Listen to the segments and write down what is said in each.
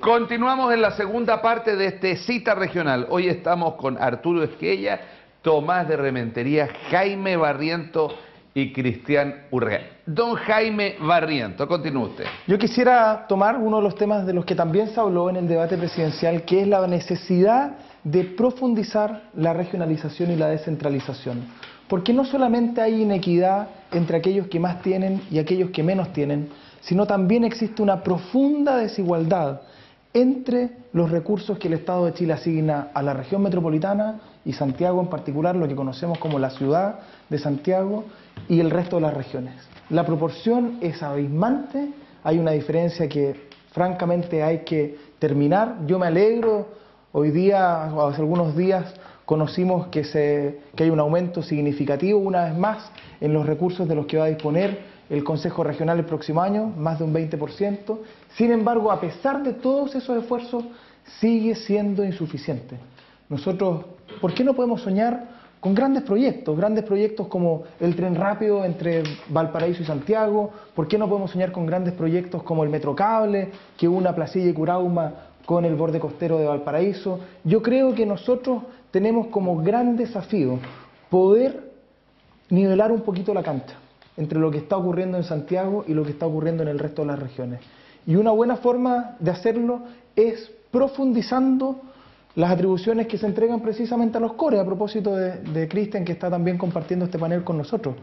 Continuamos en la segunda parte de este Cita Regional. Hoy estamos con Arturo Esquella, Tomás de Rementería, Jaime Barriento y Cristian Urrea. Don Jaime Barriento, continúe usted. Yo quisiera tomar uno de los temas de los que también se habló en el debate presidencial, que es la necesidad de profundizar la regionalización y la descentralización. Porque no solamente hay inequidad entre aquellos que más tienen y aquellos que menos tienen, sino también existe una profunda desigualdad entre los recursos que el Estado de Chile asigna a la región metropolitana y Santiago en particular, lo que conocemos como la ciudad de Santiago, y el resto de las regiones. La proporción es abismante, hay una diferencia que francamente hay que terminar. Yo me alegro, hoy día, o hace algunos días, conocimos que hay un aumento significativo, una vez más, en los recursos de los que va a disponer el Consejo Regional el próximo año, más de un 20%. Sin embargo, a pesar de todos esos esfuerzos, sigue siendo insuficiente. Nosotros, ¿por qué no podemos soñar con grandes proyectos como el tren rápido entre Valparaíso y Santiago? ¿Por qué no podemos soñar con grandes proyectos como el Metrocable, que una Placilla y Curauma con el borde costero de Valparaíso? Yo creo que nosotros tenemos como gran desafío poder nivelar un poquito la cancha entre lo que está ocurriendo en Santiago y lo que está ocurriendo en el resto de las regiones. Y una buena forma de hacerlo es profundizando las atribuciones que se entregan precisamente a los cores, a propósito de Cristian, que está también compartiendo este panel con nosotros.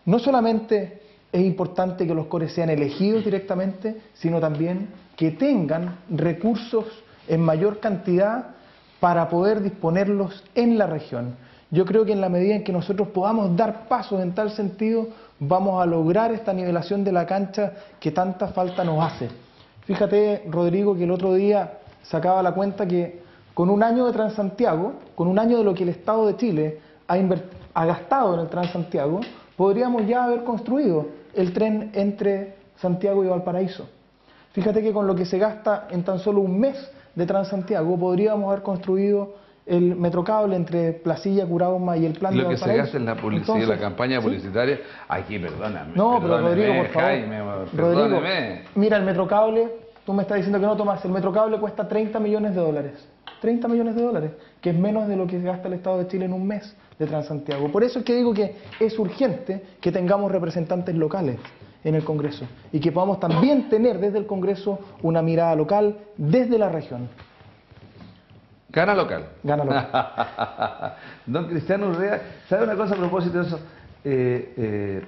No solamente es importante que los cores sean elegidos directamente, sino también que tengan recursos en mayor cantidad para poder disponerlos en la región. Yo creo que en la medida en que nosotros podamos dar pasos en tal sentido, vamos a lograr esta nivelación de la cancha que tanta falta nos hace. Fíjate, Rodrigo, que el otro día sacaba la cuenta que con un año de Transantiago, con un año de lo que el Estado de Chile ha gastado en el Transantiago, podríamos ya haber construido el tren entre Santiago y Valparaíso. Fíjate que con lo que se gasta en tan solo un mes de Transantiago, podríamos haber construido el Metrocable entre Placilla, Curauma y el plan de Valparaíso. Lo que se gasta en la publicidad, entonces, la campaña publicitaria, aquí, perdóname. No, pero Rodrigo, por favor. Jaime, Rodrigo, mira, el Metrocable, tú me estás diciendo que no, Tomás, el Metrocable cuesta 30 millones de dólares. 30 millones de dólares, que es menos de lo que gasta el Estado de Chile en un mes de Transantiago. Por eso es que digo que es urgente que tengamos representantes locales en el Congreso y que podamos también tener desde el Congreso una mirada local desde la región. Gana local. Gana local. Don Cristian Urrea, ¿sabe una cosa a propósito de eso?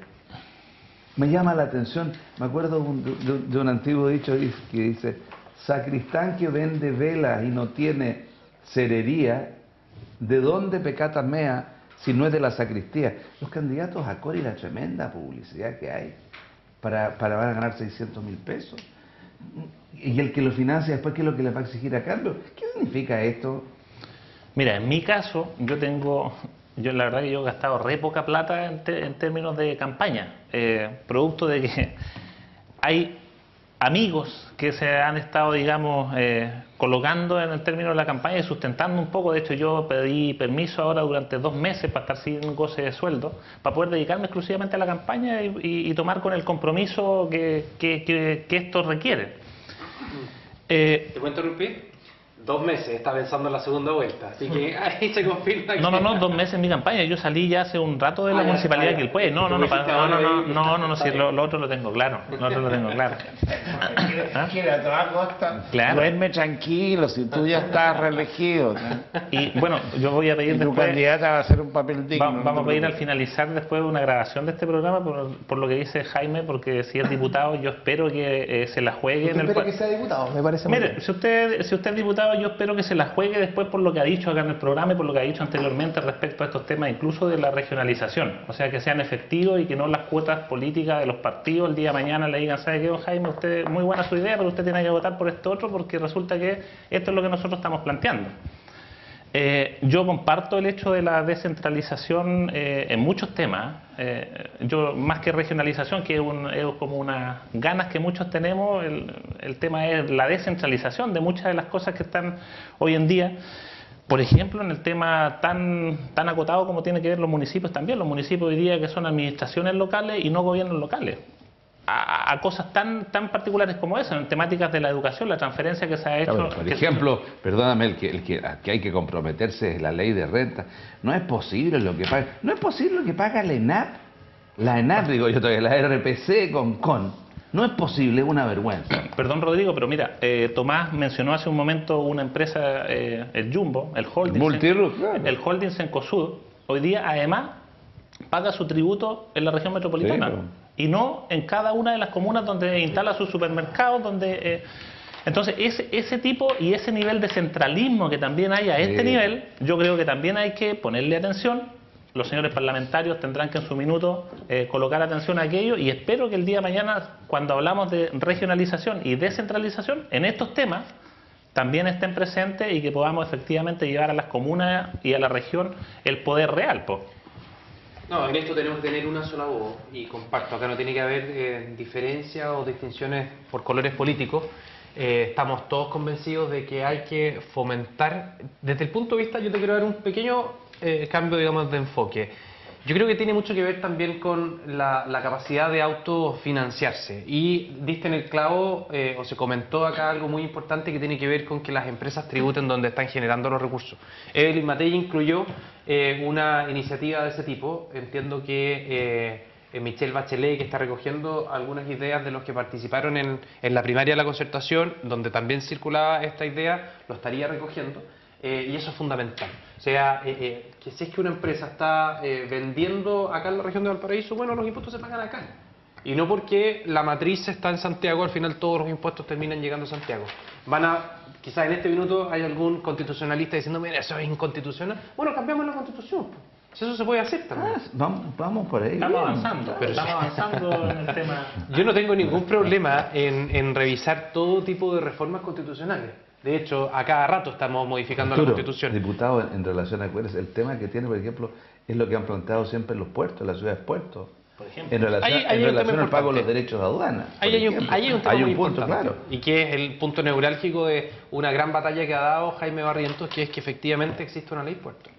Me llama la atención, me acuerdo de un antiguo dicho que dice: sacristán que vende velas y no tiene cerería, ¿de dónde pecata mea si no es de la sacristía? Los candidatos a Cori, la tremenda publicidad que hay para van a ganar 600.000 pesos. Y el que lo financia después, ¿qué es lo que le va a exigir a cambio? ¿Qué significa esto? Mira, en mi caso, yo la verdad que yo he gastado re poca plata en términos de campaña, producto de que hay amigos que se han estado, digamos, colocando en el término de la campaña y sustentando un poco. De hecho, yo pedí permiso ahora durante 2 meses para estar sin goce de sueldo, para poder dedicarme exclusivamente a la campaña y tomar con el compromiso que esto requiere. ¿Te puedo interrumpir? 2 meses, está pensando en la segunda vuelta, así que ahí se confirma que... No, 2 meses en mi campaña. Yo salí ya hace un rato de la municipalidad de Quilpué. No, sí, lo otro lo tengo claro. Tranquilo, a toda costa. Claro. Duerme tranquilo, si tú ya estás reelegido. Y bueno, yo voy a pedir tu después... candidata va a hacer un papel digno. Vamos a pedir al finalizar después una grabación de este programa por lo que dice Jaime, porque si es diputado yo espero que se la juegue. ¿Usted espera que sea diputado? Me parece muy bien. Mire, si usted es diputado, yo espero que se la juegue después por lo que ha dicho acá en el programa y por lo que ha dicho anteriormente respecto a estos temas, incluso de la regionalización. O sea, que sean efectivos y que no las cuotas políticas de los partidos el día de mañana le digan: ¿sabe qué, don Jaime? Usted, muy buena su idea, pero usted tiene que votar por este otro porque resulta que esto es lo que nosotros estamos planteando. Yo comparto el hecho de la descentralización en muchos temas. Yo, más que regionalización, que es como unas ganas que muchos tenemos, el tema es la descentralización de muchas de las cosas que están hoy en día. Por ejemplo, en el tema tan acotado como tiene que ver los municipios también. Los municipios hoy día que son administraciones locales y no gobiernos locales. a cosas tan particulares como esa, en temáticas de la educación, la transferencia que se ha hecho. Claro, por ejemplo, perdóname, que hay que comprometerse es la ley de renta. No es posible lo que paga, no es posible lo que paga la ENAP, digo yo todavía, la RPC no es posible, es una vergüenza. Perdón, Rodrigo, pero mira, Tomás mencionó hace un momento una empresa, el Jumbo, el Holding. Multirus, claro. El Holding Cencosud, hoy día además paga su tributo en la región metropolitana. Sí, pero... y no en cada una de las comunas donde instala sus supermercados, donde... Entonces, ese tipo y ese nivel de centralismo que también hay a este nivel, yo creo que también hay que ponerle atención. Los señores parlamentarios tendrán que en su minuto colocar atención a aquello, y espero que el día de mañana, cuando hablamos de regionalización y descentralización, en estos temas también estén presentes y que podamos efectivamente llevar a las comunas y a la región el poder real, po. No, en esto tenemos que tener una sola voz y comparto. Acá no tiene que haber diferencias o distinciones por colores políticos. Estamos todos convencidos de que hay que fomentar, desde el punto de vista, yo te quiero dar un pequeño cambio, digamos, de enfoque. Yo creo que tiene mucho que ver también con la capacidad de autofinanciarse. Y diste en el clavo, o se comentó acá algo muy importante que tiene que ver con que las empresas tributen donde están generando los recursos. Evelyn Matei incluyó una iniciativa de ese tipo. Entiendo que Michelle Bachelet, que está recogiendo algunas ideas de los que participaron en la primaria de la concertación, donde también circulaba esta idea, lo estaría recogiendo. Y eso es fundamental. O sea, que si es que una empresa está vendiendo acá en la región de Valparaíso, bueno, los impuestos se pagan acá. Y no porque la matriz está en Santiago, al final todos los impuestos terminan llegando a Santiago. Quizás en este minuto hay algún constitucionalista diciendo, mira, eso es inconstitucional. Bueno, cambiamos la constitución. Si eso se puede hacer también. Vamos por ahí. Estamos avanzando, pero estamos avanzando en el tema. Yo no tengo ningún problema en revisar todo tipo de reformas constitucionales. De hecho, a cada rato estamos modificando Arturo, la Constitución. Diputado, en relación a cuál es el tema que tiene, por ejemplo, es lo que han planteado siempre en los puertos, las ciudades puertos. Por ejemplo. En relación al pago de los derechos de aduana. Ahí hay un tema muy punto, importante, claro. y que es el punto neurálgico de una gran batalla que ha dado Jaime Barrientos, que es que efectivamente existe una ley puerto.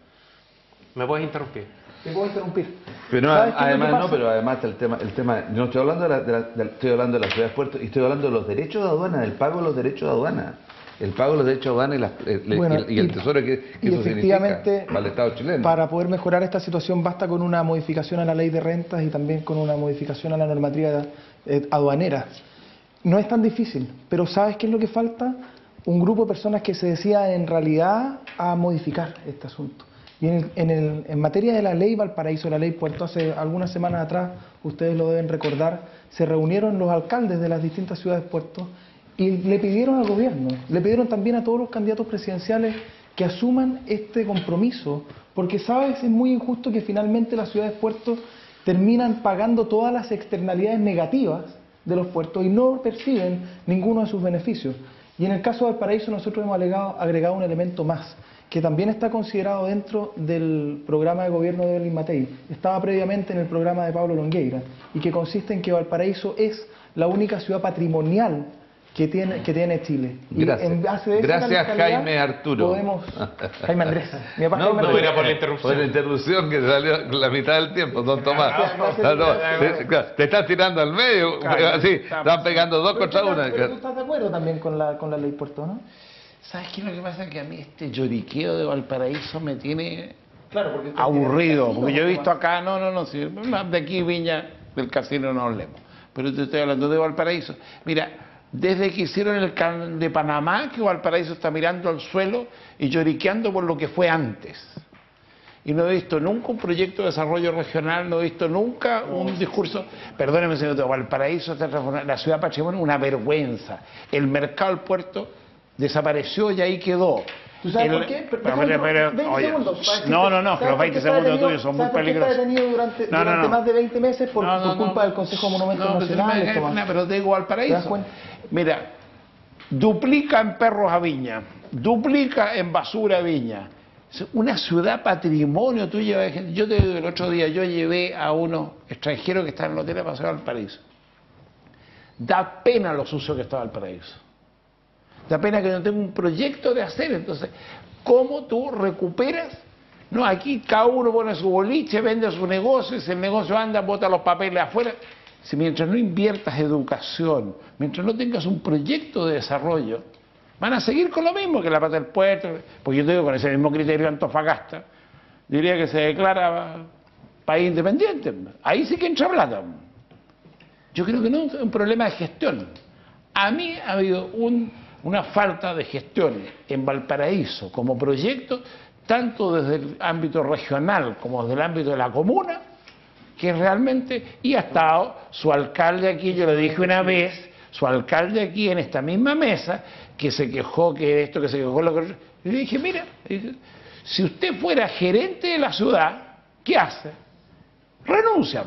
¿Me puedes interrumpir? ¿Te puedo interrumpir? Pero ¿Sabes qué es lo que además pasa? no, pero además el tema, no estoy hablando estoy hablando de las ciudades puertos y estoy hablando de los derechos de aduana, del pago de los derechos de aduana. El pago de los derechos de aduana y el tesoro que eso efectivamente, significa para el Estado chileno. Para poder mejorar esta situación basta con una modificación a la ley de rentas y también con una modificación a la normativa aduanera. No es tan difícil, pero ¿sabes qué es lo que falta? Un grupo de personas que se decida en realidad a modificar este asunto. Y en materia de la ley Valparaíso, la ley Puerto, hace algunas semanas atrás, ustedes lo deben recordar, se reunieron los alcaldes de las distintas ciudades puertos y le pidieron al gobierno, le pidieron también a todos los candidatos presidenciales que asuman este compromiso, porque sabes, es muy injusto que finalmente las ciudades puertos terminan pagando todas las externalidades negativas de los puertos y no perciben ninguno de sus beneficios. Y en el caso de Valparaíso nosotros hemos agregado un elemento más, que también está considerado dentro del programa de gobierno de Evelyn Matei, estaba previamente en el programa de Pablo Longueira, y que consiste en que Valparaíso es la única ciudad patrimonial que tiene Chile. Gracias. Y en base de esa Gracias, calidad, Jaime Arturo. Jaime Andrés. Mi papá No, Jaime pero Andrés. era por la interrupción. Por la interrupción que salió la mitad del tiempo, don Tomás. Te estás tirando al medio, así, están pegando dos contra una. Pero tú estás de acuerdo también con la ley Puerto, ¿no? ¿Sabes qué es lo que pasa? Que a mí este lloriqueo de Valparaíso me tiene Claro, porque aburrido, porque yo he visto acá, sí, de aquí Viña, del casino no hablemos, pero te estoy hablando de Valparaíso. Mira, desde que hicieron el canal de Panamá, que Valparaíso está mirando al suelo y lloriqueando por lo que fue antes. Y no he visto nunca un proyecto de desarrollo regional, no he visto nunca un discurso. Perdóneme, señor, Valparaíso está transformando, la ciudad patrimonio, una vergüenza. El mercado del puerto desapareció y ahí quedó. ¿Tú sabes por qué? Oye, no, que los 20 segundos tuyos son muy peligrosos. Está detenido durante más de 20 meses por culpa del Consejo de Monumentos Nacionales. Pero te digo Valparaíso. Mira, duplica en perros a Viña, duplica en basura a Viña. Una ciudad patrimonio. El otro día yo llevé a unos extranjeros que están en el hotel a pasar al Valparaíso. Da pena lo sucio que está Valparaíso. Da pena que no tenga un proyecto de hacer. Entonces, ¿cómo tú recuperas? No, aquí cada uno pone su boliche, vende su negocio, y si el negocio anda, bota los papeles afuera. si mientras no inviertas educación, mientras no tengas un proyecto de desarrollo, van a seguir con lo mismo que la pata del puerto, porque yo te digo, con ese mismo criterio Antofagasta, diría que se declara país independiente. Ahí sí que entra plata. Yo creo que no es un problema de gestión. A mí ha habido una falta de gestión en Valparaíso como proyecto, tanto desde el ámbito regional como desde el ámbito de la comuna, que realmente, y ha estado su alcalde aquí, yo le dije una vez, su alcalde aquí en esta misma mesa, que se quejó que esto, que se quejó lo que... Y le dije, mira, si usted fuera gerente de la ciudad, ¿qué hace? Renuncia.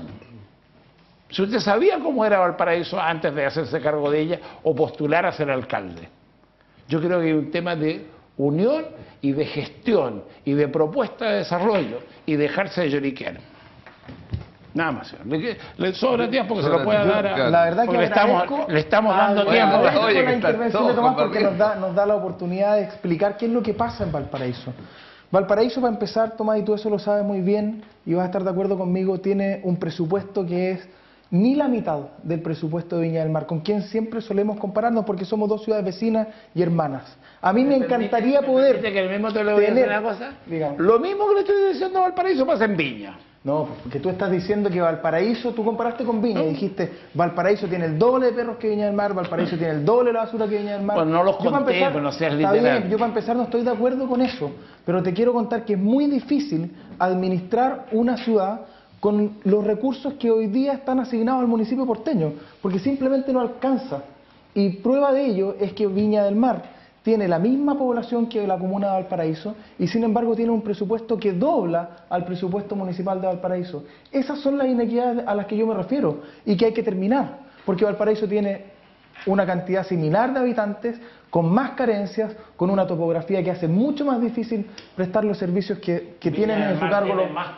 Si usted sabía cómo era Valparaíso antes de hacerse cargo de ella o postular a ser alcalde. Yo creo que hay un tema de unión y de gestión y de propuesta de desarrollo y dejarse de lloriquear. Nada más. Le sobra tiempo porque se lo pueda dar a... La verdad que le estamos dando tiempo. Agradezco Oye, la que está intervención todo de Tomás porque compartido. nos da la oportunidad de explicar qué es lo que pasa en Valparaíso. Valparaíso, para empezar, Tomás, y tú eso lo sabes muy bien y vas a estar de acuerdo conmigo, tiene un presupuesto que es ni la mitad del presupuesto de Viña del Mar, con quien siempre solemos compararnos porque somos dos ciudades vecinas y hermanas. A mí me encantaría poder que el mismo te lo voy a decir una cosa. Digamos. Lo mismo que le estoy diciendo a Valparaíso pasa en Viña. No, porque tú estás diciendo que Valparaíso, tú comparaste con Viña y dijiste, Valparaíso tiene el doble de perros que Viña del Mar, Valparaíso tiene el doble de la basura que Viña del Mar. Pues no los Yo, para conté, empezar, pero no seas está literal. bien, yo para empezar no estoy de acuerdo con eso, pero te quiero contar que es muy difícil administrar una ciudad con los recursos que hoy día están asignados al municipio porteño, porque simplemente no alcanza. Y prueba de ello es que Viña del Mar tiene la misma población que la comuna de Valparaíso y sin embargo tiene un presupuesto que dobla al presupuesto municipal de Valparaíso. Esas son las inequidades a las que yo me refiero y que hay que terminar, porque Valparaíso tiene una cantidad similar de habitantes, con más carencias, con una topografía que hace mucho más difícil prestar los servicios que tienen en su cargo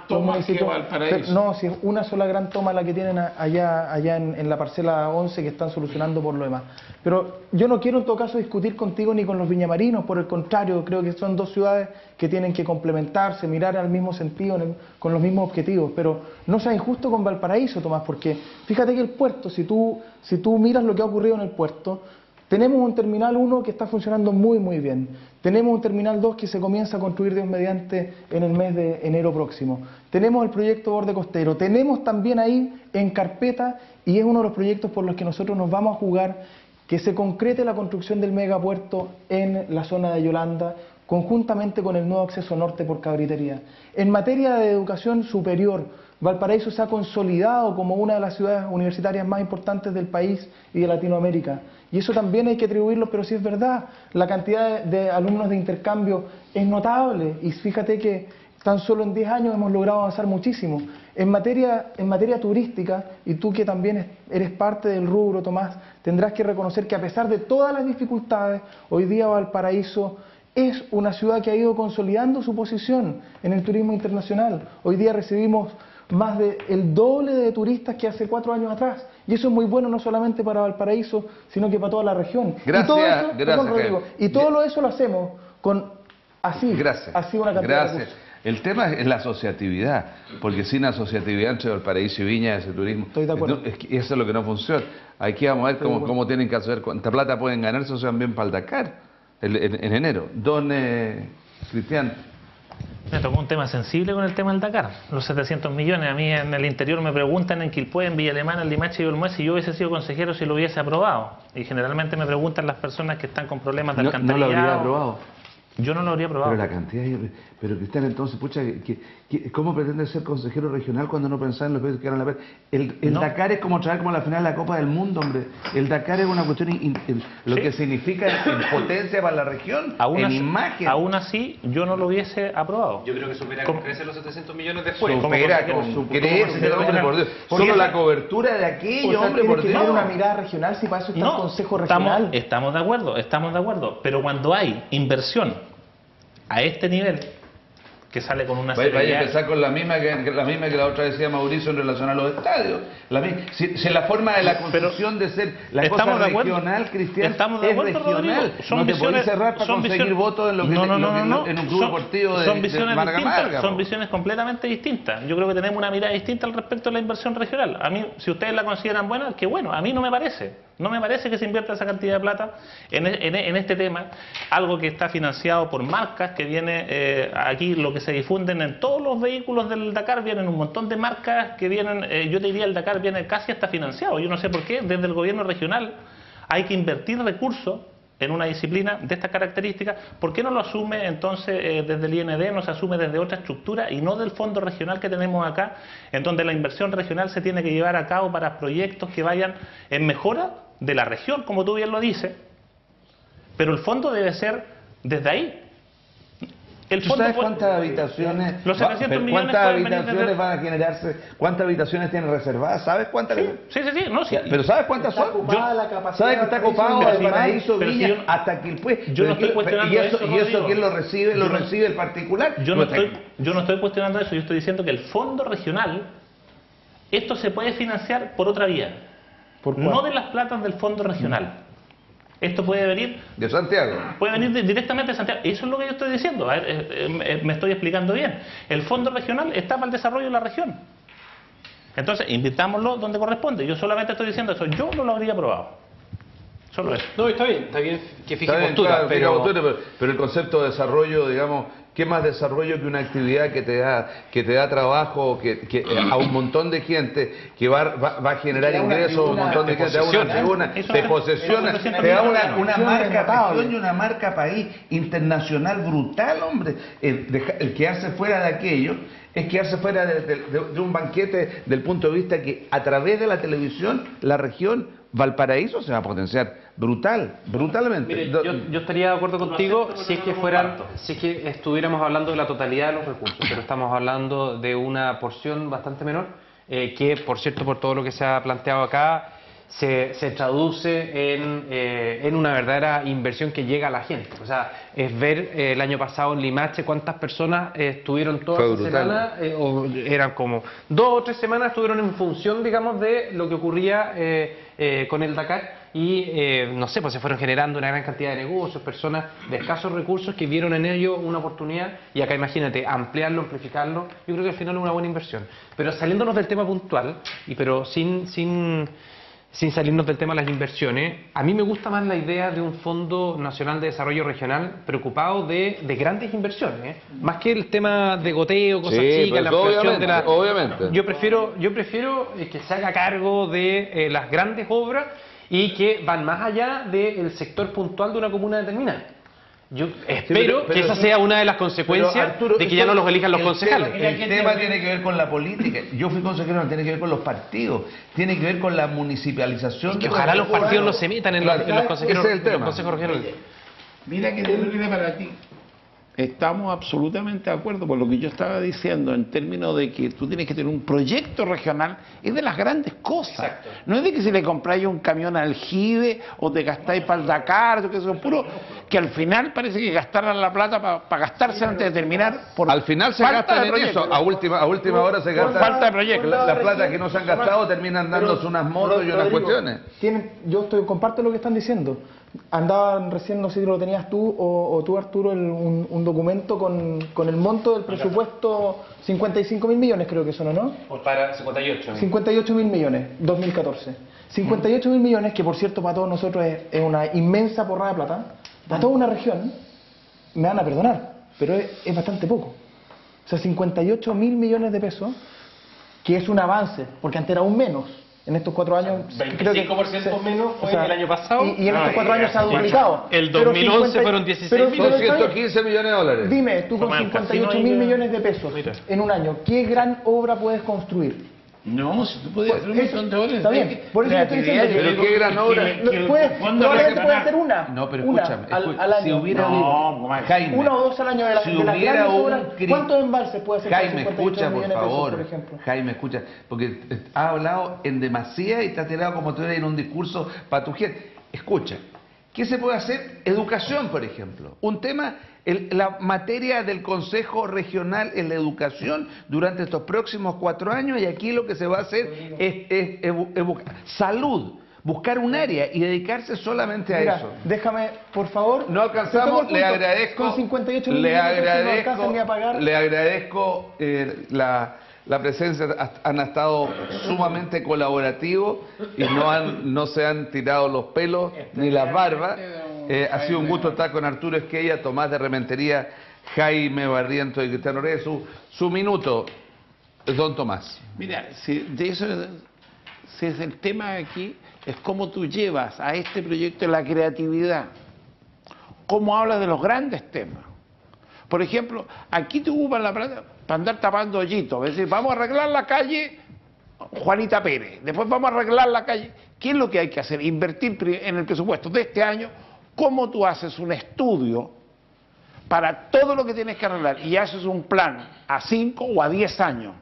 los municipios. No, si es una sola gran toma la que tienen allá en la parcela 11 que están solucionando por lo demás. Pero yo no quiero en todo caso discutir contigo ni con los viñamarinos, por el contrario, creo que son dos ciudades que tienen que complementarse, mirar al mismo sentido, con los mismos objetivos, pero no sea injusto con Valparaíso, Tomás, porque fíjate que el puerto, si tú miras lo que ha ocurrido en el puerto, tenemos un Terminal 1 que está funcionando muy muy bien. Tenemos un Terminal 2 que se comienza a construir Dios mediante en el mes de enero próximo. Tenemos el proyecto Borde Costero. Tenemos también ahí en carpeta, y es uno de los proyectos por los que nosotros nos vamos a jugar, que se concrete la construcción del megapuerto en la zona de Yolanda, conjuntamente con el nuevo acceso norte por Cabritería. En materia de educación superior, Valparaíso se ha consolidado como una de las ciudades universitarias más importantes del país y de Latinoamérica. Y eso también hay que atribuirlo, pero sí es verdad, la cantidad de alumnos de intercambio es notable. Y fíjate que tan solo en 10 años hemos logrado avanzar muchísimo. En materia turística, y tú que también eres parte del rubro, Tomás, tendrás que reconocer que a pesar de todas las dificultades, hoy día Valparaíso es una ciudad que ha ido consolidando su posición en el turismo internacional. Hoy día recibimos más del doble de turistas que hace 4 años atrás. Y eso es muy bueno no solamente para Valparaíso, sino que para toda la región. Gracias, y todo eso, gracias, Rodrigo, y todo eso lo hacemos con así una cantidad de recursos. El tema es la asociatividad, porque sin asociatividad entre Valparaíso y Viña, ese turismo, Estoy de acuerdo. es que eso es lo que no funciona. Aquí vamos a ver cómo tienen que hacer, cuánta plata pueden ganar, eso se van bien para el Dakar en enero. Don Cristian. Me tocó un tema sensible con el tema del Dakar, los 700 millones. A mí en el interior me preguntan en Quilpué, en Villa Alemana, en Limache y Olmué si yo hubiese sido consejero si lo hubiese aprobado. Y generalmente me preguntan las personas que están con problemas de alcantarillado. ¿No lo habría aprobado? Yo no lo habría aprobado. Pero la cantidad... Pero Cristian, entonces, pucha, ¿cómo pretende ser consejero regional cuando no pensaba en los países que eran la pena? El Dakar es como traer como la final de la Copa del Mundo, hombre. El Dakar es una cuestión, lo que significa en potencia para la región, en imagen. Aún así, yo no lo hubiese aprobado. Yo creo que supera con crecer los 700 millones después. Supera con crecer, hombre, por Dios. Solo la cobertura de aquello, hombre, por Dios. Tener una mirada regional, si para eso está el Consejo Regional. Estamos de acuerdo, pero cuando hay inversión a este nivel, que sale con una Vaya a serie empezar con la misma que la otra decía Mauricio en relación a los estadios. Si la forma de la construcción de ser la cosa regional cristiana estamos de es acuerdo, regional, Rodrigo. no te puedes cerrar para conseguir votos en lo que en un club deportivo de marca marca. Son visiones completamente distintas. Yo creo que tenemos una mirada distinta al respecto de la inversión regional. A mí, si ustedes la consideran buena, qué bueno. A mí no me parece. No me parece que se invierta esa cantidad de plata en este tema, algo que está financiado por marcas, que viene aquí, lo que se difunden en todos los vehículos del Dakar, vienen un montón de marcas que vienen, yo te diría el Dakar viene casi hasta financiado, yo no sé por qué, desde el gobierno regional hay que invertir recursos en una disciplina de estas características. ¿Por qué no lo asume entonces desde el IND, no se asume desde otra estructura y no del fondo regional que tenemos acá, en donde la inversión regional se tiene que llevar a cabo para proyectos que vayan en mejora de la región, como tú bien lo dices, pero el fondo debe ser desde ahí. ¿Tú sabes cuántas habitaciones, los 700 millones cuántas habitaciones van a generarse, cuántas habitaciones tienen reservadas? ¿Sabes cuántas? Sí, no, sí. Pero ¿sabes cuántas son? ¿Sabes que está ocupado Valparaíso, Viña, hasta Quilpué? Yo no estoy cuestionando eso, ¿Y eso quién lo recibe? ¿Lo recibe el particular? Yo no estoy cuestionando eso, yo estoy diciendo que el fondo regional, esto se puede financiar por otra vía, no de las platas del fondo regional. Esto puede venir de Santiago. Puede venir directamente de Santiago. Eso es lo que yo estoy diciendo. A ver, me estoy explicando bien. El fondo regional está para el desarrollo de la región. Entonces, invitámoslo donde corresponde. Yo solamente estoy diciendo eso. Yo no lo habría aprobado. Solo eso. No, está bien que fije postura, claro, pero el concepto de desarrollo, digamos, ¿qué más desarrollo que una actividad que te da trabajo a un montón de gente, que va a generar ingresos a un montón de gente, te posesiona, te da una marca región y una marca país internacional brutal, hombre? El que hace fuera de aquello es que hace fuera de un banquete del punto de vista que a través de la televisión la región Valparaíso se va a potenciar brutalmente. Mire, yo estaría de acuerdo contigo si es que estuviéramos hablando de la totalidad de los recursos, pero estamos hablando de una porción bastante menor, que por cierto, por todo lo que se ha planteado acá, se traduce en una verdadera inversión que llega a la gente. O sea, es ver el año pasado en Limache cuántas personas estuvieron toda la semana, o eran como 2 o 3 semanas estuvieron en función, digamos, de lo que ocurría con el Dakar, y no sé, pues se fueron generando una gran cantidad de negocios, personas de escasos recursos que vieron en ello una oportunidad, y acá imagínate, ampliarlo, amplificarlo, yo creo que al final es una buena inversión. Pero saliéndonos del tema puntual, pero sin salirnos del tema de las inversiones, a mí me gusta más la idea de un Fondo Nacional de Desarrollo Regional preocupado de grandes inversiones, más que el tema de goteo, cosas chicas, la ampliación de la... Obviamente. Yo prefiero que se haga cargo de las grandes obras y que van más allá del sector puntual de una comuna determinada. Yo espero que esa sea una de las consecuencias, Arturo, de que ya no los elijan los concejales. El tema tiene que ver con la política. Yo fui consejero, no tiene que ver con los partidos, tiene que ver con la municipalización. Que ojalá los partidos no se metan en los consejeros, ese es el tema. los consejos regionales. Mira que terrible para ti. Estamos absolutamente de acuerdo con lo que yo estaba diciendo en términos de que tú tienes que tener un proyecto regional, es de las grandes cosas. Exacto. No es de que si le compráis un camión al Aljibe o te gastáis para el Dakar, que son puro, que al final parece que gastaran la plata para gastarse antes de terminar. Al final se gastan en eso, a última hora se gastan. Falta de proyecto. La plata que no se han gastado terminan dándose unas motos y unas cuestiones. Comparto lo que están diciendo. Andaban recién, no sé si lo tenías tú o tú, Arturo, un documento con el monto del presupuesto, 55.000 millones creo que son, ¿o no? Para 58. 58.000 millones, 2014. 58.000 millones, que por cierto para todos nosotros es una inmensa porrada de plata. Para toda una región, me van a perdonar, pero es bastante poco. O sea, 58.000 millones de pesos, que es un avance, porque antes era aún menos. En estos 4 años... 25% menos fue el año pasado. Y en estos 4 años se ha duplicado. El 2011 fueron 215 millones de dólares. Dime, tú con 58.000 millones de pesos en un año, ¿qué gran obra puedes construir? No, si tú puedes hacer un montón de obras. Está bien, por eso estoy diciendo que... Pero qué gran obra. Probablemente puedes hacer una. No, pero escúchame. Al año. Si hubiera... Jaime. 1 o 2 al año de las grandes obras. ¿Cuántos embalses puede hacer? Jaime, escucha, por favor. Jaime, escucha. Porque has hablado en demasía y te has tirado como tú eres en un discurso para tu gente. Escucha. ¿Qué se puede hacer? Educación, por ejemplo. Un tema, la materia del Consejo Regional en la educación durante estos próximos 4 años, y aquí lo que se va a hacer es salud, buscar un área y dedicarse solamente a eso. Déjame, por favor. No alcanzamos, le agradezco. Con 58 millones de pesos no alcanzan ni a pagar. Le agradezco la presencia, han estado sumamente colaborativos y no se han tirado los pelos ni las barbas. Ha sido un gusto estar con Arturo Esquella, Tomás de Rementería, Jaime Barrientos y Cristiano Reyes. Su minuto, don Tomás. Mira, si es el tema aquí, es cómo tú llevas a este proyecto la creatividad, cómo hablas de los grandes temas. Por ejemplo, aquí te ocupan la plata para andar tapando hoyitos, es decir, vamos a arreglar la calle Juanita Pérez, después vamos a arreglar la calle. ¿Qué es lo que hay que hacer? Invertir en el presupuesto de este año. ¿Cómo tú haces un estudio para todo lo que tienes que arreglar y haces un plan a 5 o a 10 años?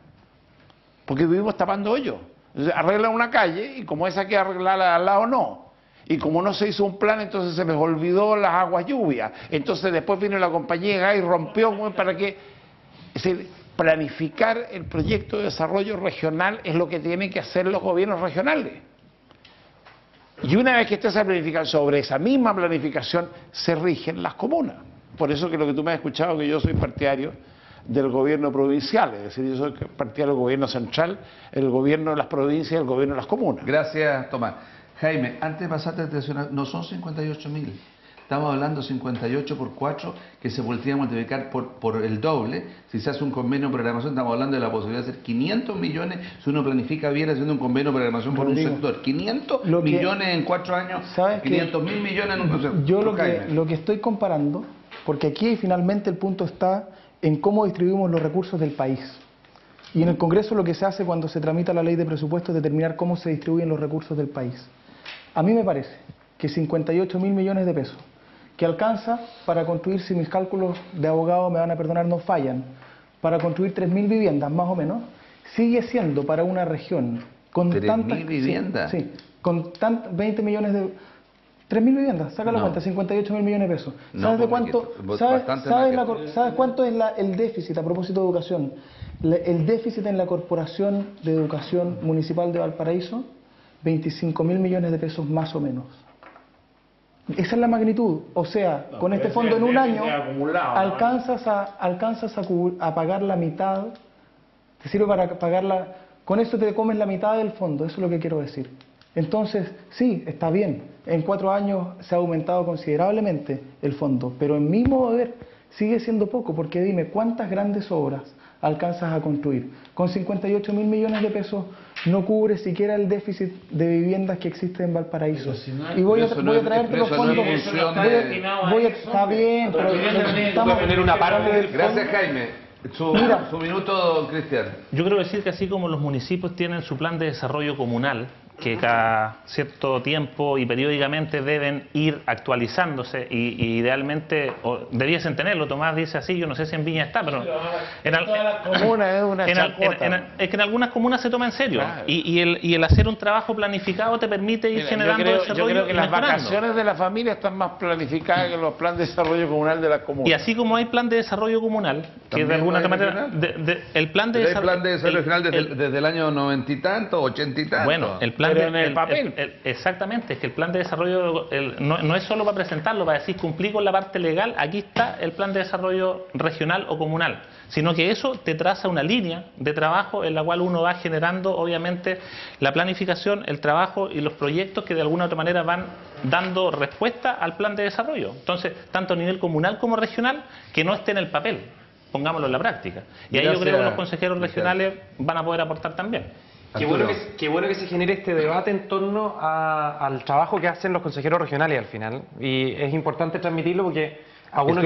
Porque vivimos tapando hoyos. Entonces, arreglan una calle y como esa hay que arreglarla al lado no. Y como no se hizo un plan, entonces se les olvidó las aguas lluvias. Entonces después vino la compañía y rompió para que... Es decir, planificar el proyecto de desarrollo regional es lo que tienen que hacer los gobiernos regionales. Y una vez que esté esa planificación, sobre esa misma planificación se rigen las comunas. Por eso que lo que tú me has escuchado, que yo soy partidario del gobierno provincial, es decir, yo soy partidario del gobierno central, el gobierno de las provincias y el gobierno de las comunas. Gracias, Tomás. Jaime, antes de pasarte a atención, no son 58.000. Estamos hablando 58 por 4, que se podría multiplicar por el doble. Si se hace un convenio de programación, estamos hablando de la posibilidad de hacer 500 millones, si uno planifica bien haciendo un convenio de programación por un sector. 500 millones en 4 años, 500.000 millones en un concepto. Yo lo que estoy comparando, porque aquí finalmente el punto está en cómo distribuimos los recursos del país. Y en el Congreso lo que se hace cuando se tramita la ley de presupuesto es determinar cómo se distribuyen los recursos del país. A mí me parece que 58.000 millones de pesos, que alcanza para construir, si mis cálculos de abogado me van a perdonar, no fallan, para construir 3.000 viviendas más o menos, sigue siendo para una región con tantas... ¿3.000 viviendas? Sí, con 20 millones de... 3.000 viviendas, saca la cuenta, 58.000 millones de pesos. ¿Sabes de cuánto? ¿Sabes cuánto es el déficit a propósito de educación? El déficit en la Corporación de Educación Municipal de Valparaíso, 25.000 millones de pesos más o menos. Esa es la magnitud. O sea, con este fondo en un año alcanzas a pagar la mitad, te sirve para pagarla, con eso te comes la mitad del fondo, eso es lo que quiero decir. Entonces, sí, está bien, en 4 años se ha aumentado considerablemente el fondo, pero en mi modo de ver sigue siendo poco, porque dime, ¿cuántas grandes obras alcanzas a construir? Con 58.000 millones de pesos no cubre siquiera el déficit de viviendas que existe en Valparaíso. Y voy a traerte los fondos. Está bien, pero estamos a tener una parte. Gracias, Jaime. Su minuto, Cristian. Yo quiero decir que así como los municipios tienen su plan de desarrollo comunal, que cada cierto tiempo y periódicamente deben ir actualizándose y idealmente debiesen tenerlo. Tomás dice así, yo no sé si en Viña está, pero es que en algunas comunas se toma en serio, claro. y el hacer un trabajo planificado te permite ir generando desarrollo. Yo creo que las vacaciones de la familia están más planificadas que los planes de desarrollo comunal de las comunas. Y así como hay plan de desarrollo comunal, que de alguna manera el plan de desarrollo regional desde el año 90 y tanto, 80 y tanto. Bueno, el plan pero en el papel. Exactamente, es que el plan de desarrollo no es solo para presentarlo, para decir cumplir con la parte legal, aquí está el plan de desarrollo regional o comunal, sino que eso te traza una línea de trabajo en la cual uno va generando obviamente la planificación, el trabajo y los proyectos que de alguna u otra manera van dando respuesta al plan de desarrollo. Entonces, tanto a nivel comunal como regional, que no esté en el papel, pongámoslo en la práctica. Y ahí yo creo que los consejeros regionales van a poder aportar también. Qué bueno que se genere este debate en torno al trabajo que hacen los consejeros regionales al final. Y es importante transmitirlo porque a uno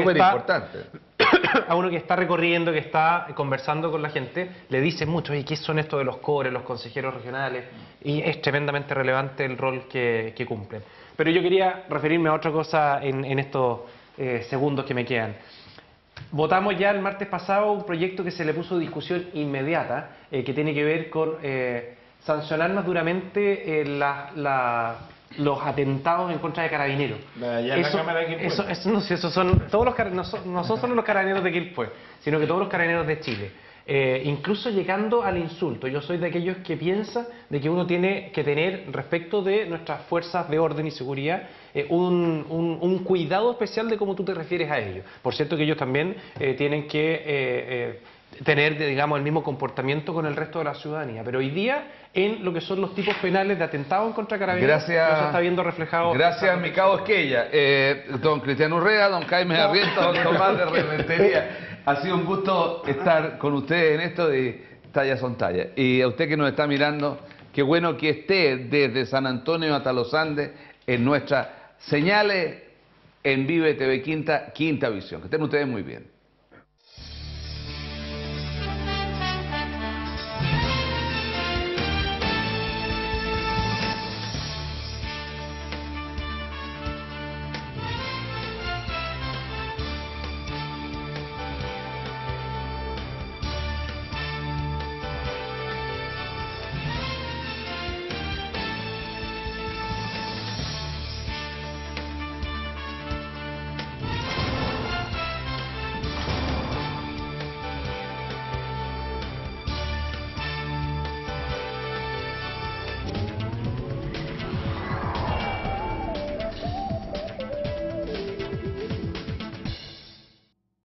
que está recorriendo, que está conversando con la gente, le dicen mucho, oye, ¿qué son esto de los CORE, los consejeros regionales? Y es tremendamente relevante el rol que cumplen. Pero yo quería referirme a otra cosa en estos segundos que me quedan. Votamos ya el martes pasado un proyecto que se le puso discusión inmediata, que tiene que ver con sancionar más duramente los atentados en contra de carabineros. Allá en la Cámara de Quilpué. No sé, esos son todos los no son solo los carabineros de Quilpué, sino que todos los carabineros de Chile. Incluso llegando al insulto. Yo soy de aquellos que piensa de que uno tiene que tener respecto de nuestras fuerzas de orden y seguridad un cuidado especial de cómo tú te refieres a ellos. Por cierto que ellos también tienen que tener, digamos, el mismo comportamiento con el resto de la ciudadanía. Pero hoy día, en lo que son los tipos penales de atentado en contra de carabineros, Gracias, no se está viendo reflejado. Gracias, mi cabo Esquella, don Cristiano Urrea, don Jaime Arrieta, don Tomás de Rementería. Ha sido un gusto estar con ustedes en esto de Tallas son Tallas. Y a usted que nos está mirando, qué bueno que esté desde San Antonio hasta los Andes en nuestras señales en Vive TV Quinta Visión. Que estén ustedes muy bien.